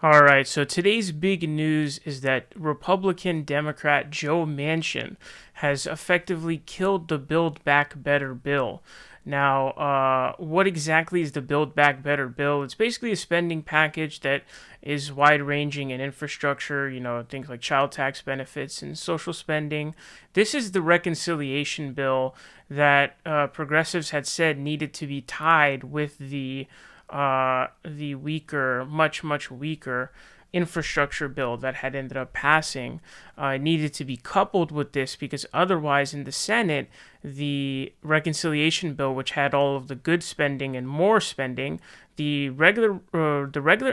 All right, so today's big news is that Republican Democrat Joe Manchin has effectively killed the Build Back Better bill. Now, what exactly is the Build Back Better bill? It's basically a spending package that is wide ranging in infrastructure, things like child tax benefits and social spending. This is the reconciliation bill that progressives had said needed to be tied with the weaker, much weaker infrastructure bill that had ended up passing. Needed to be coupled with this because otherwise, in the Senate, the reconciliation bill, which had all of the good spending and more spending, the regular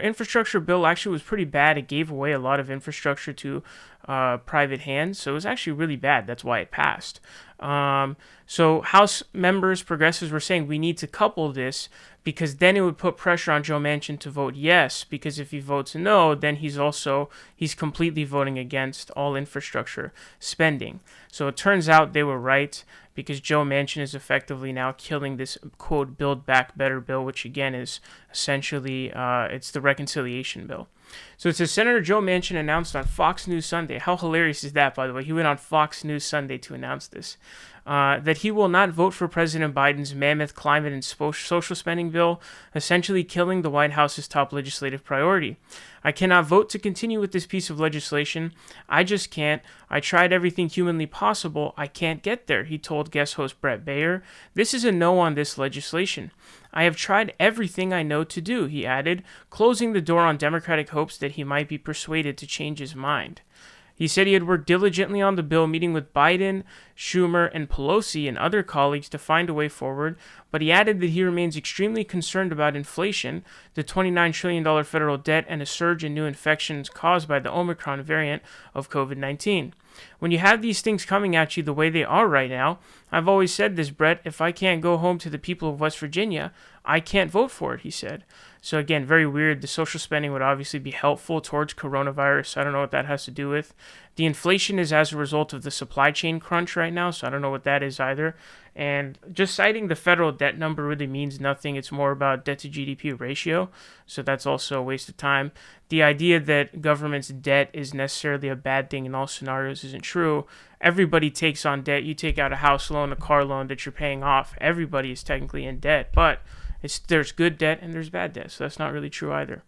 infrastructure bill actually was pretty bad. It gave away a lot of infrastructure to private hands, so it was actually really bad. That's why it passed. So House members, progressives, were saying we need to couple this because then it would put pressure on Joe Manchin to vote yes. Because if he votes no, then he's completely voting against all infrastructure spending. So it turns out they were right because Joe Manchin is effectively now killing this quote Build Back Better bill, which again is essentially it's the reconciliation bill. So it says Senator Joe Manchin announced on Fox News Sunday. How hilarious is that, by the way? He went on Fox News Sunday to announce this. That he will not vote for President Biden's mammoth climate and social spending bill, essentially killing the White House's top legislative priority. I cannot vote to continue with this piece of legislation. I just can't. I tried everything humanly possible. I can't get there, he told guest host Bret Baier. This is a no on this legislation. I have tried everything I know to do, he added, closing the door on Democratic hopes that he might be persuaded to change his mind. He said he had worked diligently on the bill, meeting with Biden, Schumer, and Pelosi and other colleagues to find a way forward, but he added that he remains extremely concerned about inflation, the $29 trillion federal debt, and a surge in new infections caused by the Omicron variant of COVID-19. When you have these things coming at you the way they are right now, I've always said this, Brett, if I can't go home to the people of West Virginia, I can't vote for it, he said. So again, very weird. The social spending would obviously be helpful towards coronavirus. I don't know what that has to do with. The inflation is as a result of the supply chain crunch right now, so I don't know what that is either. And just citing the federal debt number really means nothing. It's more about debt to GDP ratio, so that's also a waste of time. The idea that government's debt is necessarily a bad thing in all scenarios isn't true. Everybody takes on debt. You take out a house loan, a car loan that you're paying off. Everybody is technically in debt, but there's good debt and there's bad debt, so that's not really true either.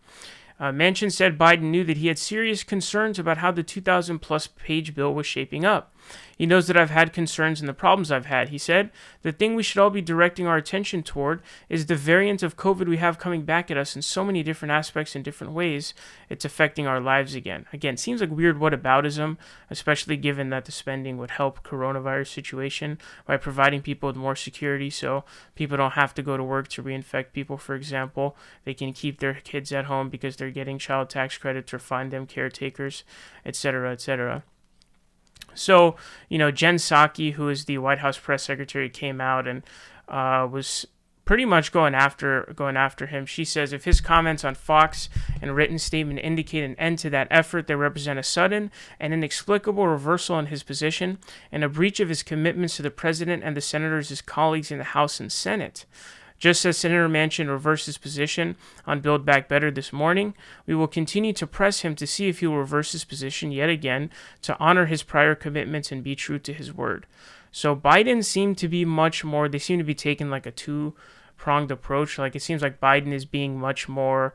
Manchin said Biden knew that he had serious concerns about how the 2,000-plus page bill was shaping up. He knows that I've had concerns and the problems I've had, he said. The thing we should all be directing our attention toward is the variant of COVID we have coming back at us in so many different aspects in different ways. It's affecting our lives again. Again, seems like weird whataboutism, especially given that the spending would help coronavirus situation by providing people with more security so people don't have to go to work to reinfect people, for example. They can keep their kids at home because they're getting child tax credits or find them caretakers, etc., etc. So, Jen Psaki, who is the White House press secretary, came out and was pretty much going after him. She says if his comments on Fox and a written statement indicate an end to that effort, they represent a sudden and inexplicable reversal in his position and a breach of his commitments to the president and the senators, his colleagues in the House and Senate. Just as Senator Manchin reversed his position on Build Back Better this morning, we will continue to press him to see if he will reverse his position yet again to honor his prior commitments and be true to his word. So Biden seemed to be they seem to be taking like a two-pronged approach. Like it seems like Biden is being much more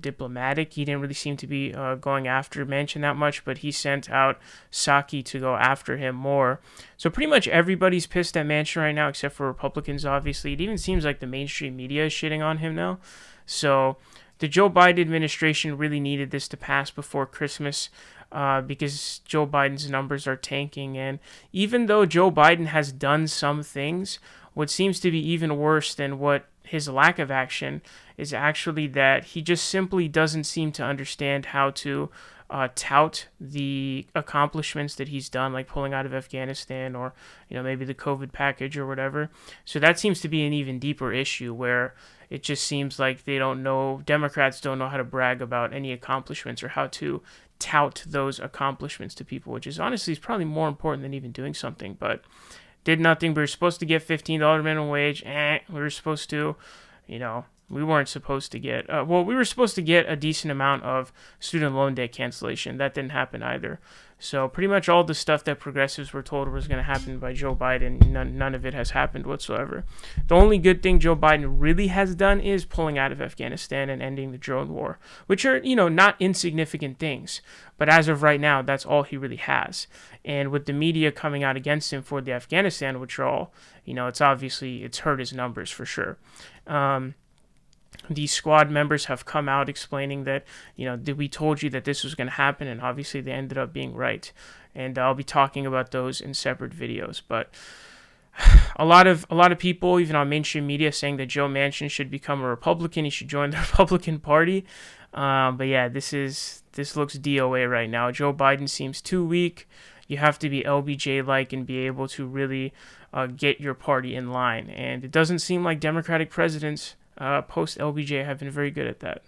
diplomatic. He didn't really seem to be going after Manchin that much, but he sent out Psaki to go after him more. So pretty much everybody's pissed at Manchin right now, except for Republicans, obviously. It even seems like the mainstream media is shitting on him now. So the Joe Biden administration really needed this to pass before Christmas because Joe Biden's numbers are tanking. And even though Joe Biden has done some things, what seems to be even worse than what his lack of action is actually that he just simply doesn't seem to understand how to tout the accomplishments that he's done, like pulling out of Afghanistan or, maybe the COVID package or whatever. So that seems to be an even deeper issue where it just seems like Democrats don't know how to brag about any accomplishments or how to tout those accomplishments to people, which is honestly is probably more important than even doing something. But did nothing. We were supposed to get $15 minimum wage. We were supposed to, We weren't supposed to get, well, we were supposed to get a decent amount of student loan debt cancellation. That didn't happen either. So pretty much all the stuff that progressives were told was going to happen by Joe Biden, none of it has happened whatsoever. The only good thing Joe Biden really has done is pulling out of Afghanistan and ending the drone war, which are, not insignificant things. But as of right now, that's all he really has. And with the media coming out against him for the Afghanistan withdrawal, it's hurt his numbers for sure. These squad members have come out explaining that, we told you that this was going to happen, and obviously they ended up being right. And I'll be talking about those in separate videos. But a lot of people, even on mainstream media, saying that Joe Manchin should become a Republican. He should join the Republican Party. But yeah, this looks DOA right now. Joe Biden seems too weak. You have to be LBJ-like and be able to really get your party in line. And it doesn't seem like Democratic presidents post LBJ have been very good at that.